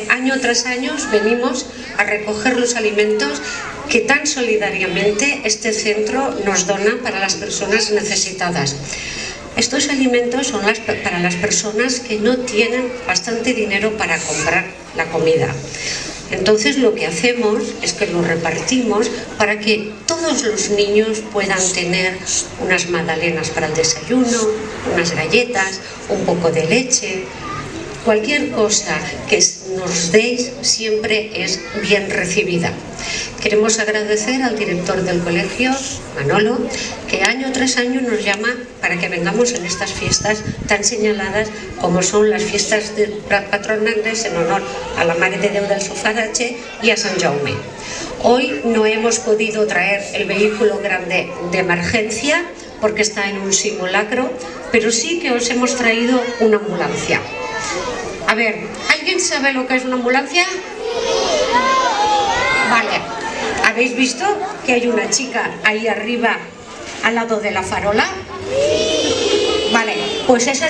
Año tras año venimos a recoger los alimentos que tan solidariamente este centro nos dona para las personas necesitadas. Estos alimentos son para las personas que no tienen bastante dinero para comprar la comida. Entonces lo que hacemos es que lo repartimos para que todos los niños puedan tener unas magdalenas para el desayuno, unas galletas, un poco de leche. Cualquier cosa que nos deis siempre es bien recibida. Queremos agradecer al director del colegio, Manolo, que año tras año nos llama para que vengamos en estas fiestas tan señaladas como son las fiestas patronales en honor a la Mare de Déu del Sofarache y a San Jaume. Hoy no hemos podido traer el vehículo grande de emergencia porque está en un simulacro, pero sí que os hemos traído una ambulancia. A ver, ¿alguien sabe lo que es una ambulancia? Vale, ¿habéis visto que hay una chica ahí arriba al lado de la farola? Vale, pues esa